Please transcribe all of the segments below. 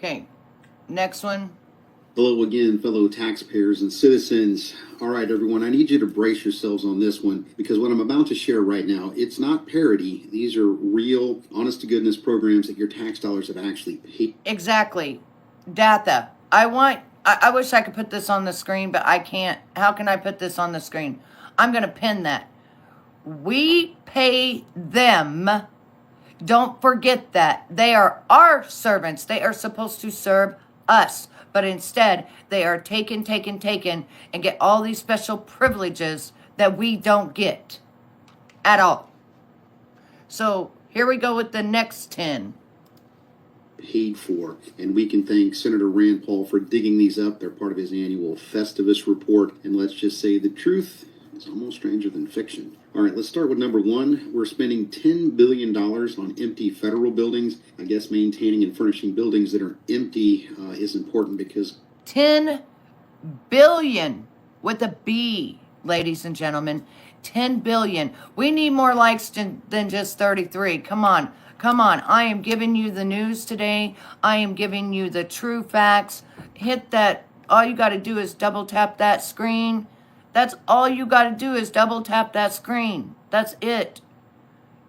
Okay, next one. Hello again, fellow taxpayers and citizens. All right, everyone, I need you to brace yourselves on this one because what I'm about to share right now, it's not parody. These are real, honest-to-goodness programs that your tax dollars have actually paid. Exactly. Data. I wish I could put this on the screen, but I can't. How can I put this on the screen? I'm going to pin that. We pay them. Don't forget that. They are our servants. They are supposed to serve us. But instead, they are taken, and get all these special privileges that we don't get at all. So here we go with the next 10. Paid for, and we can thank Senator Rand Paul for digging these up. They're part of his annual Festivus report, and let's just say the truth is almost stranger than fiction. All right, let's start with number one. We're spending $10 billion on empty federal buildings. I guess maintaining and furnishing buildings that are empty is important because 10 billion with a B, ladies and gentlemen. 10 billion. We need more likes than just 33. Come on. I am giving you the news today. I am giving you the true facts. Hit that. All you got to do is double tap that screen. That's all you got to do is double tap that screen. That's it.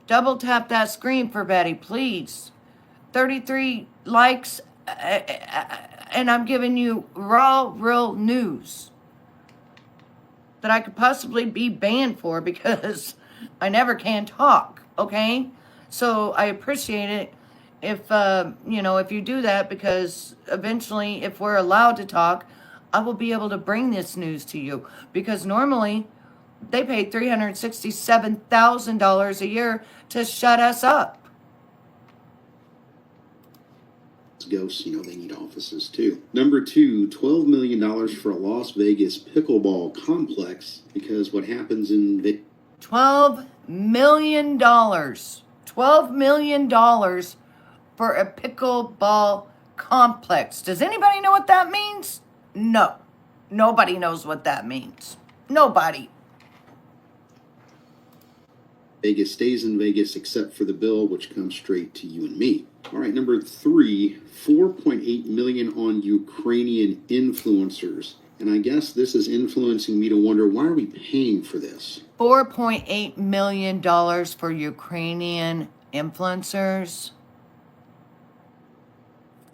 Double tap that screen for Betty, please. 33 likes, and I'm giving you raw, real news that I could possibly be banned for because I never can talk, okay? So I appreciate it if, if you do that, because eventually if we're allowed to talk, I will be able to bring this news to you, because normally they pay $367,000 a year to shut us up. ghosts, they need offices too. Number two, $12 million for a Las Vegas pickleball complex, because what happens in $12 million. $12 million for a pickleball complex. Does anybody know what that means? No. Nobody knows what that means. Nobody. Vegas stays in Vegas except for the bill, which comes straight to you and me. All right, number three, $4.8 million on Ukrainian influencers. And I guess this is influencing me to wonder, why are we paying for this? $4.8 million for Ukrainian influencers.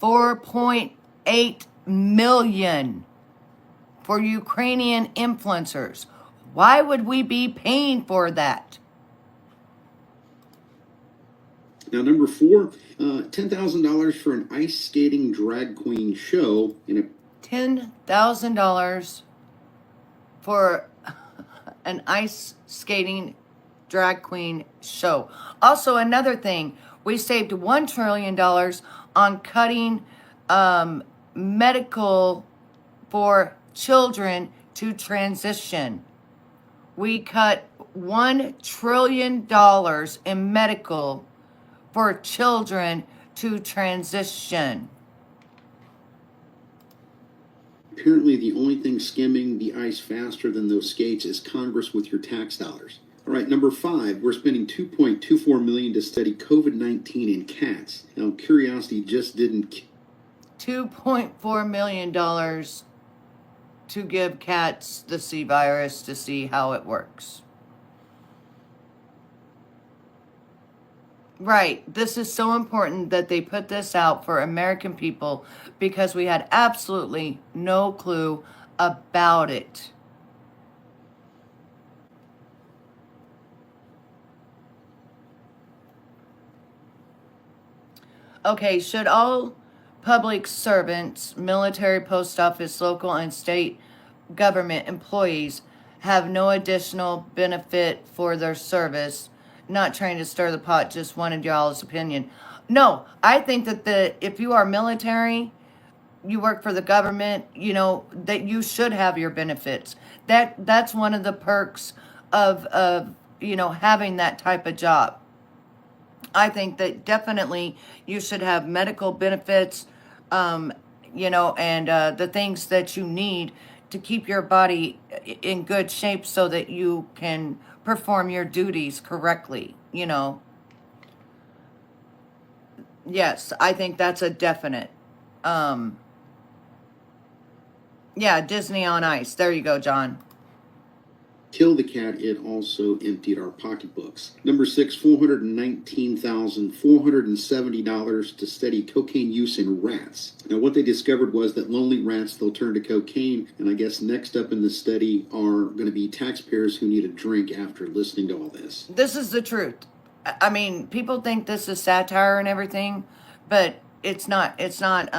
$4.8 million for Ukrainian influencers. Why would we be paying for that? Now, number four, $10,000 for an ice skating drag queen show. $10,000 for an ice skating drag queen show. Also, another thing, we saved $1 trillion on cutting medical for children to transition. We cut $1 trillion in medical for children to transition. Apparently, the only thing skimming the ice faster than those skates is Congress with your tax dollars. All right, number five, we're spending $2.24 million to study COVID-19 in cats. Now, curiosity just didn't. $2.4 million to give cats the C virus to see how it works. Right. This is so important that they put this out for American people, because we had absolutely no clue about it. Okay, should all public servants, military, post office, local, and state government employees have no additional benefit for their service? Not trying to stir the pot, just wanted y'all's opinion. No, I think that if you are military, you work for the government, that you should have your benefits. That's one of the perks of having that type of job. I think that definitely you should have medical benefits, and the things that you need to keep your body in good shape so that you can perform your duties correctly, Yes, I think that's a definite. Yeah, Disney on Ice. There you go, John. Kill the cat, it also emptied our pocketbooks. Number 6, $419,470 to study cocaine use in rats. Now, what they discovered was that lonely rats, they'll turn to cocaine, and I guess next up in the study are going to be taxpayers who need a drink after listening to all this. This is the truth. I mean, people think this is satire and everything, but it's not. It's not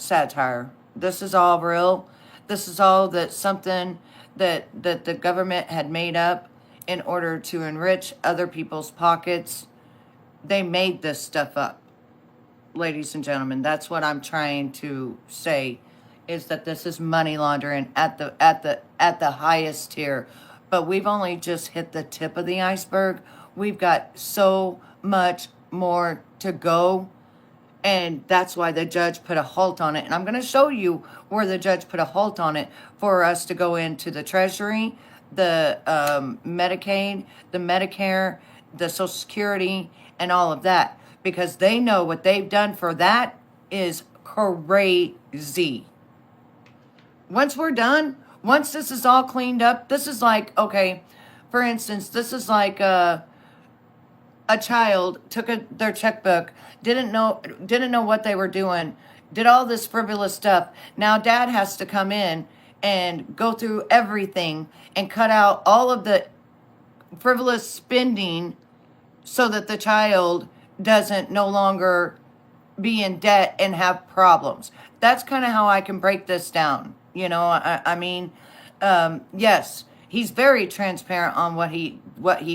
satire. This is all real. This is all something that the government had made up in order to enrich other people's pockets. They made this stuff up, ladies and gentlemen. That's what I'm trying to say, is that this is money laundering at the highest tier. But we've only just hit the tip of the iceberg. We've got so much more to go. And that's why the judge put a halt on it. And I'm going to show you where the judge put a halt on it for us to go into the Treasury, the Medicaid, the Medicare, the Social Security, and all of that. Because they know what they've done for that is crazy. Once we're done, once this is all cleaned up, this is like, okay, for instance, this is like a child took their checkbook, didn't know what they were doing, did all this frivolous stuff. Now dad has to come in and go through everything and cut out all of the frivolous spending so that the child doesn't no longer be in debt and have problems. That's kind of how I can break this down. You know, I mean, yes, he's very transparent on what he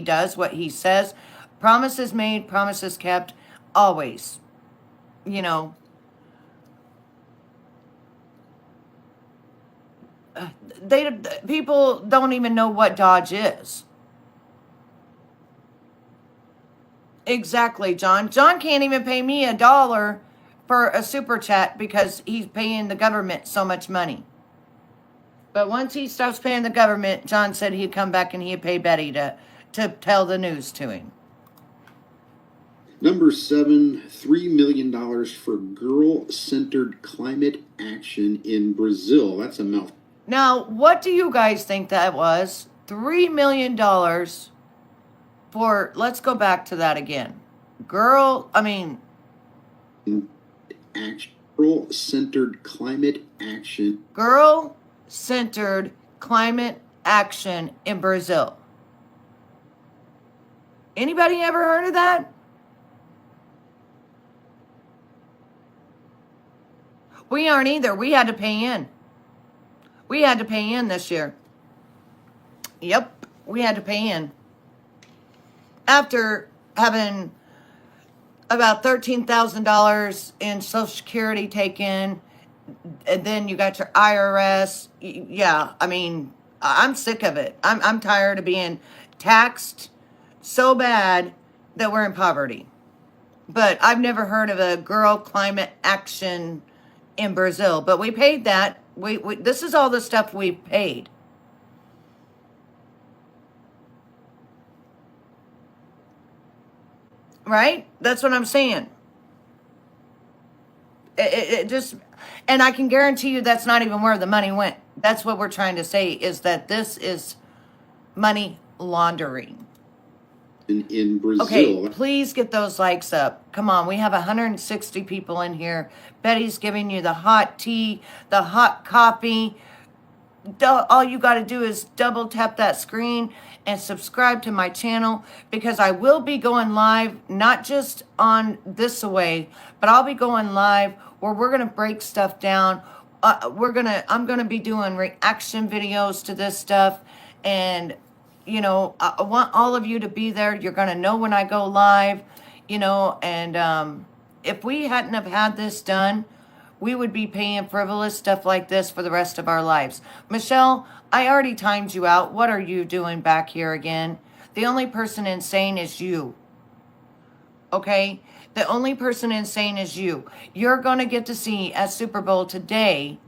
does, what he says. Promises made, promises kept, always. You know, people don't even know what Dodge is. Exactly, John. John can't even pay me $1 for a super chat because he's paying the government so much money. But once he stops paying the government, John said he'd come back and he'd pay Betty to tell the news to him. Number 7, $3 million for girl-centered climate action in Brazil. That's a mouthful. Now, what do you guys think that was? $3 million for, let's go back to that again. Girl-centered climate action. Girl-centered climate action in Brazil. Anybody ever heard of that? We aren't either. We had to pay in. We had to pay in this year. Yep, we had to pay in. After having about $13,000 in Social Security taken, and then you got your IRS. Yeah, I mean, I'm sick of it. I'm tired of being taxed so bad that we're in poverty. But I've never heard of a girl climate action in Brazil. But we paid that. This is all the stuff we paid. Right? That's what I'm saying. It just, and I can guarantee you that's not even where the money went. That's what we're trying to say, is that this is money laundering. In Brazil. Okay, please get those likes up. Come on, we have 160 people in here. Betty's giving you the hot tea, the hot coffee. All you got to do is double tap that screen and subscribe to my channel, because I will be going live, not just on This Away, but I'll be going live where we're going to break stuff down. I'm going to be doing reaction videos to this stuff, and you know, I want all of you to be there. You're going to know when I go live, you know, and if we hadn't have had this done, we would be paying frivolous stuff like this for the rest of our lives. Michelle, I already timed you out. What are you doing back here again? The only person insane is you. Okay? The only person insane is you. You're going to get to see at Super Bowl today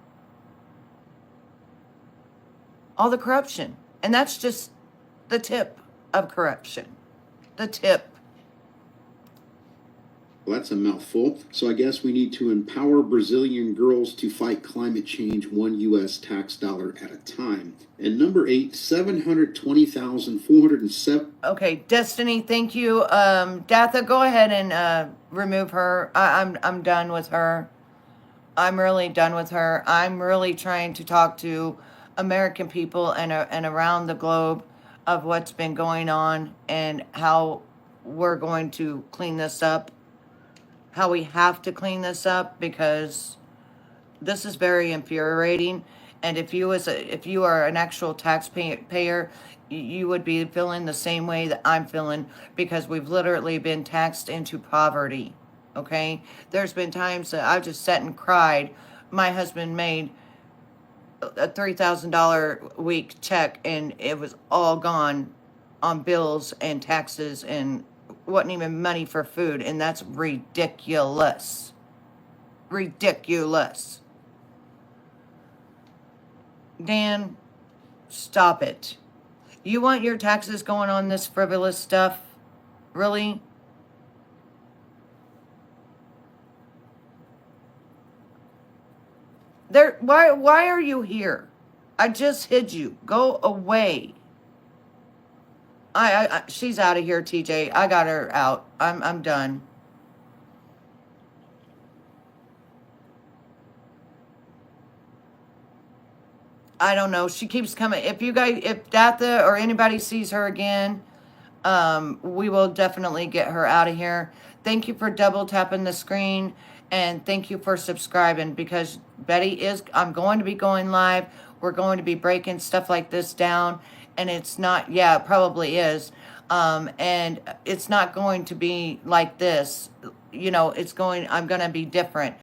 all the corruption. And that's just the tip of corruption. The tip. Well, that's a mouthful. So I guess we need to empower Brazilian girls to fight climate change, one U.S. tax dollar at a time. And number 8, 720,407. Okay, Destiny, thank you. Datha, go ahead and remove her. I'm done with her. I'm really done with her. I'm really trying to talk to American people and around the globe of what's been going on and how we're going to clean this up. How we have to clean this up, because this is very infuriating. And if you are an actual taxpayer, you would be feeling the same way that I'm feeling, because we've literally been taxed into poverty. Okay, there's been times that I've just sat and cried. My husband made a $3,000 a week check, and it was all gone on bills and taxes, and wasn't even money for food, and that's ridiculous. Ridiculous. Dan, stop it. You want your taxes going on this frivolous stuff? Really? Why are you here? I just hid you. Go away. She's out of here, TJ. I got her out. I'm done. I don't know. She keeps coming. If Datha or anybody sees her again, we will definitely get her out of here. Thank you for double tapping the screen, and thank you for subscribing, because I'm going to be going live. We're going to be breaking stuff like this down, and it's not, yeah, it probably is. And it's not going to be like this. I'm going to be different.